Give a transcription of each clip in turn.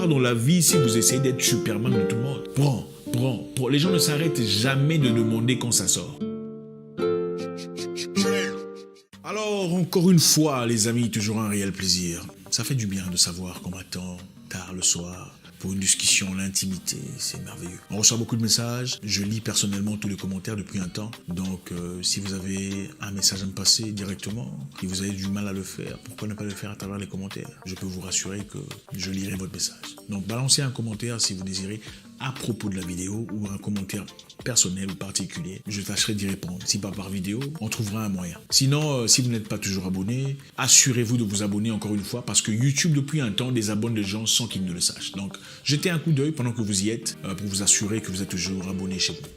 part dans la vie si vous essayez d'être Superman de tout le monde. Prends. Les gens ne s'arrêtent jamais de demander quand ça sort. Alors, encore une fois, les amis, toujours un réel plaisir. Ça fait du bien de savoir qu'on m'attend tard le soir pour une discussion, l'intimité, c'est merveilleux. On reçoit beaucoup de messages, je lis personnellement tous les commentaires depuis un temps, donc si vous avez un message à me passer directement et vous avez du mal à le faire, pourquoi ne pas le faire à travers les commentaires? Je peux vous rassurer que je lirai votre message. Donc balancez un commentaire si vous désirez à propos de la vidéo ou un commentaire personnel ou particulier. Je tâcherai d'y répondre. Si pas par vidéo, on trouvera un moyen. Sinon, si vous n'êtes pas toujours abonné, assurez-vous de vous abonner encore une fois parce que YouTube, depuis un temps, désabonne les gens sans qu'ils ne le sachent. Donc, jetez un coup d'œil pendant que vous y êtes pour vous assurer que vous êtes toujours abonné chez vous.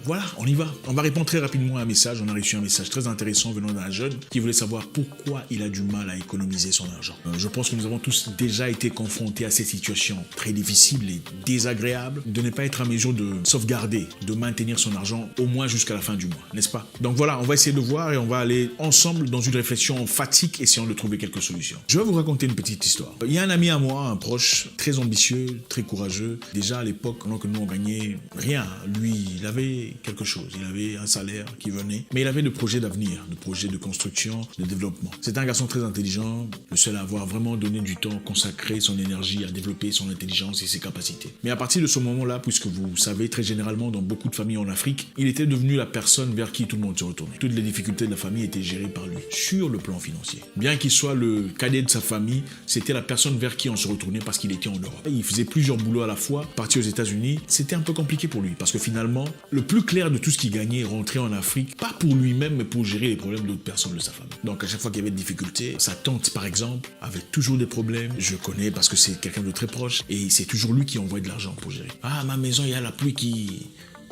Voilà, on y va. On va répondre très rapidement à un message. On a reçu un message très intéressant venant d'un jeune qui voulait savoir pourquoi il a du mal à économiser son argent. Je pense que nous avons tous déjà été confrontés à cette situation très difficile et désagréable de ne pas être en mesure de sauvegarder, de maintenir son argent au moins jusqu'à la fin du mois, n'est-ce pas? Donc voilà, on va essayer de voir et on va aller ensemble dans une réflexion emphatique essayant de trouver quelques solutions. Je vais vous raconter une petite histoire. Il y a un ami à moi, un proche, très ambitieux, très courageux. Déjà à l'époque, pendant que nous on gagnait rien, lui, il avait quelque chose. Il avait un salaire qui venait, mais il avait de projets d'avenir, de projets de construction, de développement. C'est un garçon très intelligent, le seul à avoir vraiment donné du temps, consacré son énergie à développer son intelligence et ses capacités. Mais à partir de ce moment-là, puisque vous savez très généralement dans beaucoup de familles en Afrique, il était devenu la personne vers qui tout le monde se retournait. Toutes les difficultés de la famille étaient gérées par lui, sur le plan financier. Bien qu'il soit le cadet de sa famille, c'était la personne vers qui on se retournait parce qu'il était en Europe. Il faisait plusieurs boulots à la fois, parti aux États-Unis, c'était un peu compliqué pour lui, parce que finalement, le plus clair de tout ce qu'il gagnait rentrait en Afrique, pas pour lui-même, mais pour gérer les problèmes d'autres personnes de sa famille. Donc à chaque fois qu'il y avait des difficultés, sa tante par exemple avait toujours des problèmes. Je connais parce que c'est quelqu'un de très proche et c'est toujours lui qui envoie de l'argent pour gérer. Ah, ma maison, il y a la pluie qui...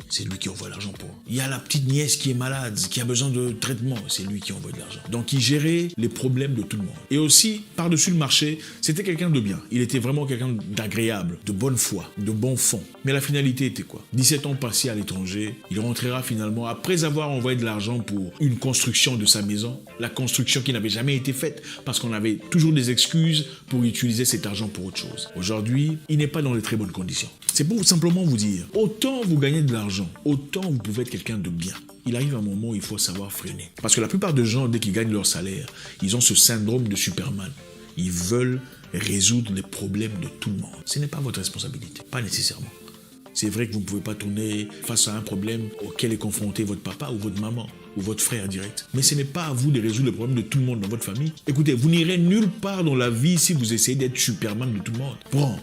C'est lui qui envoie l'argent pour. Il y a la petite nièce qui est malade, qui a besoin de traitement. C'est lui qui envoie de l'argent. Donc il gérait les problèmes de tout le monde. Et aussi, par-dessus le marché, c'était quelqu'un de bien. Il était vraiment quelqu'un d'agréable, de bonne foi, de bon fond. Mais la finalité était quoi? 17 ans passés à l'étranger, il rentrera finalement, après avoir envoyé de l'argent pour une construction de sa maison, la construction qui n'avait jamais été faite, parce qu'on avait toujours des excuses pour utiliser cet argent pour autre chose. Aujourd'hui, il n'est pas dans de très bonnes conditions. C'est pour simplement vous dire, autant vous gagnez de l'argent, autant vous pouvez être quelqu'un de bien. Il arrive un moment où il faut savoir freiner. Parce que la plupart des gens, dès qu'ils gagnent leur salaire, ils ont ce syndrome de Superman. Ils veulent résoudre les problèmes de tout le monde. Ce n'est pas votre responsabilité, pas nécessairement. C'est vrai que vous ne pouvez pas tourner face à un problème auquel est confronté votre papa ou votre maman ou votre frère direct. Mais ce n'est pas à vous de résoudre les problèmes de tout le monde dans votre famille. Écoutez, vous n'irez nulle part dans la vie si vous essayez d'être Superman de tout le monde. Prends.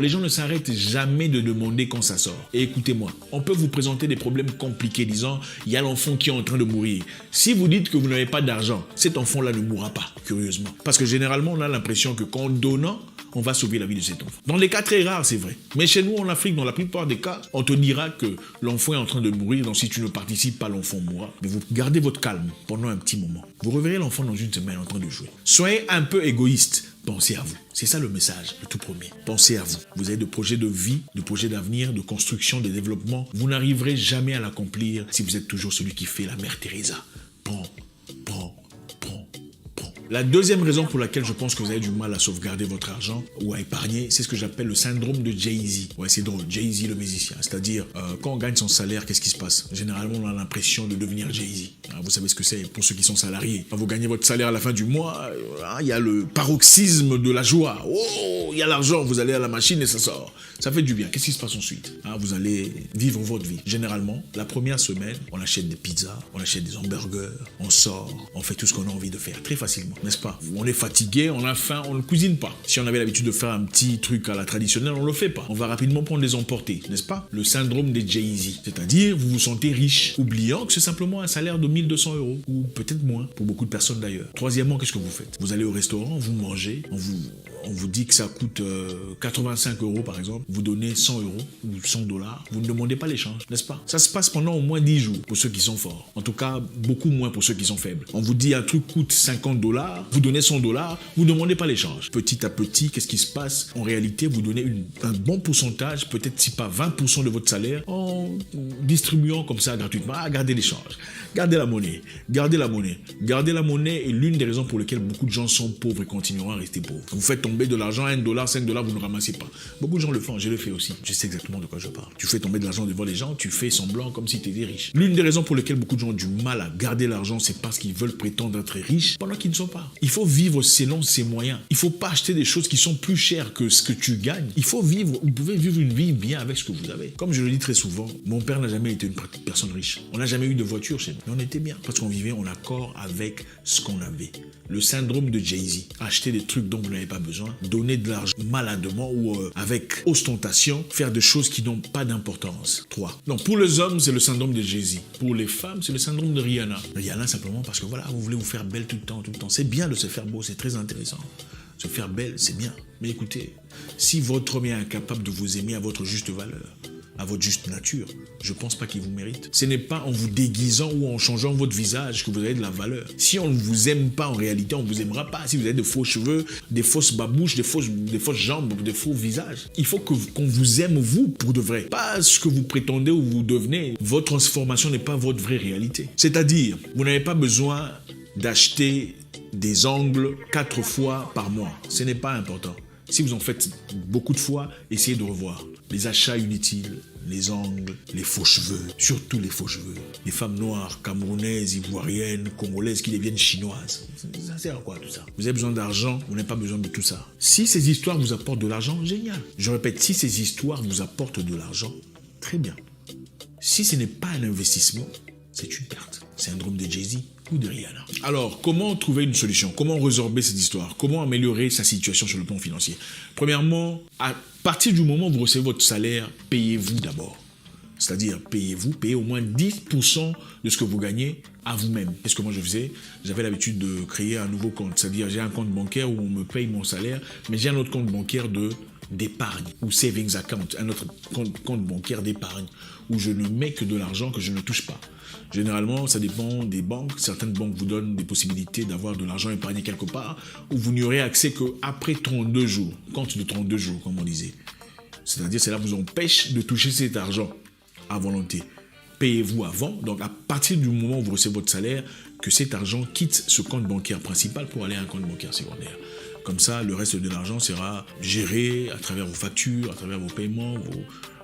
Les gens ne s'arrêtent jamais de demander quand ça sort. Et écoutez-moi, on peut vous présenter des problèmes compliqués disant il y a l'enfant qui est en train de mourir. Si vous dites que vous n'avez pas d'argent, cet enfant-là ne mourra pas, curieusement. Parce que généralement, on a l'impression que qu'en donnant, on va sauver la vie de cet enfant. Dans les cas très rares, c'est vrai. Mais chez nous, en Afrique, dans la plupart des cas, on te dira que l'enfant est en train de mourir, donc si tu ne participes pas, l'enfant mourra. Mais vous gardez votre calme pendant un petit moment. Vous reverrez l'enfant dans une semaine en train de jouer. Soyez un peu égoïste. Pensez à vous. C'est ça le message, le tout premier. Pensez à vous. Vous avez des projets de vie, de projets d'avenir, de construction, de développement. Vous n'arriverez jamais à l'accomplir si vous êtes toujours celui qui fait la mère Teresa. Prends. La deuxième raison pour laquelle je pense que vous avez du mal à sauvegarder votre argent ou à épargner, c'est ce que j'appelle le syndrome de Jay-Z. Ouais, c'est drôle, Jay-Z le musicien. C'est-à-dire, quand on gagne son salaire, qu'est-ce qui se passe? Généralement, on a l'impression de devenir Jay-Z. Vous savez ce que c'est pour ceux qui sont salariés. Quand vous gagnez votre salaire à la fin du mois, il y a le paroxysme de la joie. Oh, il y a l'argent, vous allez à la machine et ça sort. Ça fait du bien. Qu'est-ce qui se passe ensuite? Vous allez vivre votre vie. Généralement, la première semaine, on achète des pizzas, on achète des hamburgers, on sort, on fait tout ce qu'on a envie de faire très facilement. N'est-ce pas? On est fatigué, on a faim, on ne cuisine pas. Si on avait l'habitude de faire un petit truc à la traditionnelle, on ne le fait pas. On va rapidement prendre les emportés, n'est-ce pas? Le syndrome des Jay-Z. C'est-à-dire, vous vous sentez riche, oubliant que c'est simplement un salaire de 1200 €, ou peut-être moins, pour beaucoup de personnes d'ailleurs. Troisièmement, qu'est-ce que vous faites? Vous allez au restaurant, vous mangez, on vous dit que ça coûte 85 € par exemple, vous donnez 100 € ou 100 $, vous ne demandez pas l'échange, n'est-ce pas? Ça se passe pendant au moins 10 jours pour ceux qui sont forts. En tout cas, beaucoup moins pour ceux qui sont faibles. On vous dit un truc coûte 50 $, vous donnez 100 $, vous ne demandez pas l'échange. Petit à petit, qu'est-ce qui se passe? En réalité, vous donnez un bon pourcentage, peut-être si pas 20% de votre salaire, en distribuant comme ça gratuitement. Gardez l'échange. Gardez la monnaie. Gardez la monnaie. Gardez la monnaie est l'une des raisons pour lesquelles beaucoup de gens sont pauvres et continueront à rester pauvres. Vous faites tomber de l'argent, $1, $5, vous ne ramassez pas. Beaucoup de gens le font, je le fais aussi. Je sais exactement de quoi je parle. Tu fais tomber de l'argent devant les gens, tu fais semblant comme si tu étais riche. L'une des raisons pour lesquelles beaucoup de gens ont du mal à garder l'argent, c'est parce qu'ils veulent prétendre être riches pendant qu'ils ne sont pas. Il faut vivre selon ses moyens. Il ne faut pas acheter des choses qui sont plus chères que ce que tu gagnes. Il faut vivre, vous pouvez vivre une vie bien avec ce que vous avez. Comme je le dis très souvent, mon père n'a jamais été une personne riche. On n'a jamais eu de voiture chez nous. Mais on était bien parce qu'on vivait en accord avec ce qu'on avait. Le syndrome de Jay-Z. Acheter des trucs dont vous n'avez pas besoin, donner de l'argent maladement ou avec ostentation, faire des choses qui n'ont pas d'importance. 3. Donc pour les hommes, c'est le syndrome de Jay-Z. Pour les femmes, c'est le syndrome de Rihanna. Rihanna simplement parce que voilà, vous voulez vous faire belle tout le temps, tout le temps. C'est bien de se faire beau, c'est très intéressant. Se faire belle, c'est bien. Mais écoutez, si votre homme est incapable de vous aimer à votre juste valeur, à votre juste nature, je ne pense pas qu'il vous mérite. Ce n'est pas en vous déguisant ou en changeant votre visage que vous avez de la valeur. Si on ne vous aime pas en réalité, on ne vous aimera pas. Si vous avez de faux cheveux, des fausses babouches, des fausses jambes, des faux visages, il faut qu'on vous aime vous pour de vrai. Pas ce que vous prétendez ou vous devenez. Votre transformation n'est pas votre vraie réalité. C'est-à-dire, vous n'avez pas besoin d'acheter des ongles 4 fois par mois. Ce n'est pas important. Si vous en faites beaucoup de fois, essayez de revoir. Les achats inutiles, les ongles, les faux cheveux, surtout les faux cheveux. Les femmes noires, camerounaises, ivoiriennes, congolaises qui deviennent chinoises. Ça sert à quoi tout ça? Vous avez besoin d'argent, vous n'avez pas besoin de tout ça. Si ces histoires vous apportent de l'argent, génial. Je répète, si ces histoires vous apportent de l'argent, très bien. Si ce n'est pas un investissement, c'est une perte. Syndrome de Jay-Z ou de Rihanna. Alors, comment trouver une solution? Comment résorber cette histoire? Comment améliorer sa situation sur le plan financier? Premièrement, à partir du moment où vous recevez votre salaire, payez-vous d'abord. C'est-à-dire, payez au moins 10% de ce que vous gagnez à vous-même. Qu'est-ce que moi je faisais? J'avais l'habitude de créer un nouveau compte. C'est-à-dire, j'ai un compte bancaire où on me paye mon salaire, mais j'ai un autre compte bancaire d'épargne ou savings account, un autre compte bancaire d'épargne où je ne mets que de l'argent que je ne touche pas. Généralement, ça dépend des banques. Certaines banques vous donnent des possibilités d'avoir de l'argent épargné quelque part où vous n'y aurez accès qu'après 32 jours, compte de 32 jours, comme on disait. C'est-à-dire, cela vous empêche de toucher cet argent à volonté. Payez-vous avant, donc à partir du moment où vous recevez votre salaire, que cet argent quitte ce compte bancaire principal pour aller à un compte bancaire secondaire. Comme ça, le reste de l'argent sera géré à travers vos factures, à travers vos paiements,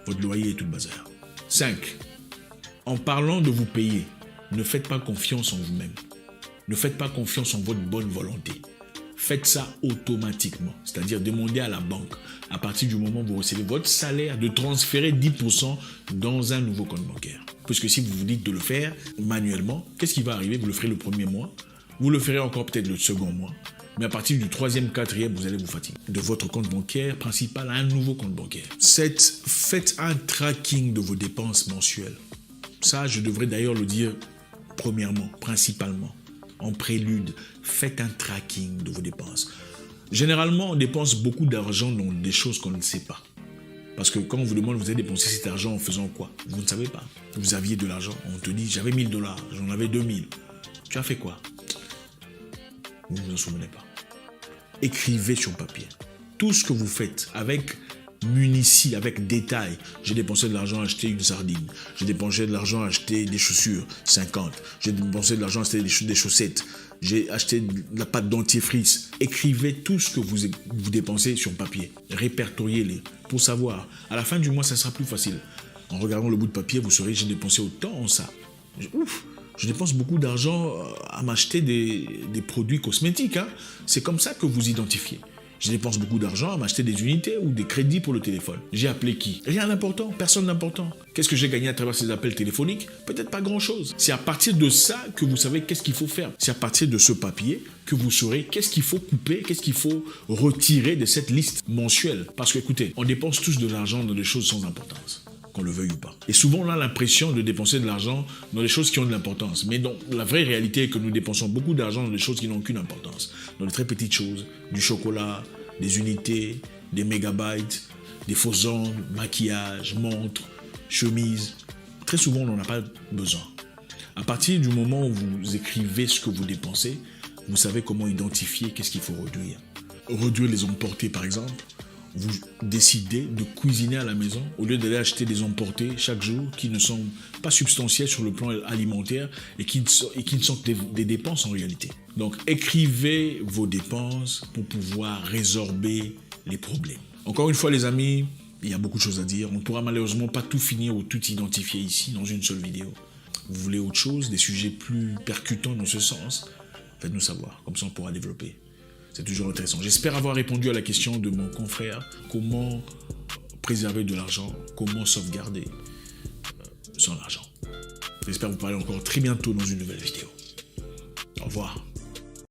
votre loyer et tout le bazar. 5. En parlant de vous payer, ne faites pas confiance en vous-même. Ne faites pas confiance en votre bonne volonté. Faites ça automatiquement. C'est-à-dire demandez à la banque, à partir du moment où vous recevez votre salaire, de transférer 10% dans un nouveau compte bancaire. Puisque si vous vous dites de le faire manuellement, qu'est-ce qui va arriver? Vous le ferez le premier mois, vous le ferez encore peut-être le second mois. Mais à partir du 3e, 4e, vous allez vous fatiguer. De votre compte bancaire principal à un nouveau compte bancaire. Faites un tracking de vos dépenses mensuelles. Ça, je devrais d'ailleurs le dire premièrement, principalement, en prélude. Faites un tracking de vos dépenses. Généralement, on dépense beaucoup d'argent dans des choses qu'on ne sait pas. Parce que quand on vous demande, vous avez dépensé cet argent en faisant quoi? Vous ne savez pas. Vous aviez de l'argent. On te dit, j'avais $1000, j'en avais 2000. Tu as fait quoi? Vous ne vous en souvenez pas. Écrivez sur papier. Tout ce que vous faites avec munitie, avec détail. J'ai dépensé de l'argent à acheter une sardine. J'ai dépensé de l'argent à acheter des chaussures, 50. J'ai dépensé de l'argent à acheter des chaussettes. J'ai acheté de la pâte dentifrice. Écrivez tout ce que vous dépensez sur papier. Répertoriez-les pour savoir. À la fin du mois, ça sera plus facile. En regardant le bout de papier, vous saurez, j'ai dépensé autant en ça. Je dépense beaucoup d'argent à m'acheter des produits cosmétiques. Hein. C'est comme ça que vous identifiez. Je dépense beaucoup d'argent à m'acheter des unités ou des crédits pour le téléphone. J'ai appelé qui? Rien d'important, personne d'important. Qu'est-ce que j'ai gagné à travers ces appels téléphoniques? Peut-être pas grand-chose. C'est à partir de ça que vous savez qu'est-ce qu'il faut faire. C'est à partir de ce papier que vous saurez qu'est-ce qu'il faut couper, qu'est-ce qu'il faut retirer de cette liste mensuelle. Parce que, écoutez, on dépense tous de l'argent dans des choses sans importance, qu'on le veuille ou pas. Et souvent, on a l'impression de dépenser de l'argent dans des choses qui ont de l'importance. Mais non, la vraie réalité est que nous dépensons beaucoup d'argent dans des choses qui n'ont aucune importance. Dans de très petites choses, du chocolat, des unités, des mégabytes, des faux ongles, maquillage, montres, chemises. Très souvent, on n'en a pas besoin. À partir du moment où vous écrivez ce que vous dépensez, vous savez comment identifier qu'est-ce qu'il faut réduire. Réduire les emportés, par exemple, vous décidez de cuisiner à la maison au lieu d'aller acheter des emportés chaque jour qui ne sont pas substantiels sur le plan alimentaire et qui ne sont que des dépenses en réalité. Donc écrivez vos dépenses pour pouvoir résorber les problèmes. Encore une fois les amis, il y a beaucoup de choses à dire. On ne pourra malheureusement pas tout finir ou tout identifier ici dans une seule vidéo. Vous voulez autre chose, des sujets plus percutants dans ce sens? Faites-nous savoir, comme ça on pourra développer. C'est toujours intéressant. J'espère avoir répondu à la question de mon confrère. Comment préserver de l'argent? Comment sauvegarder son argent? J'espère vous parler encore très bientôt dans une nouvelle vidéo. Au revoir.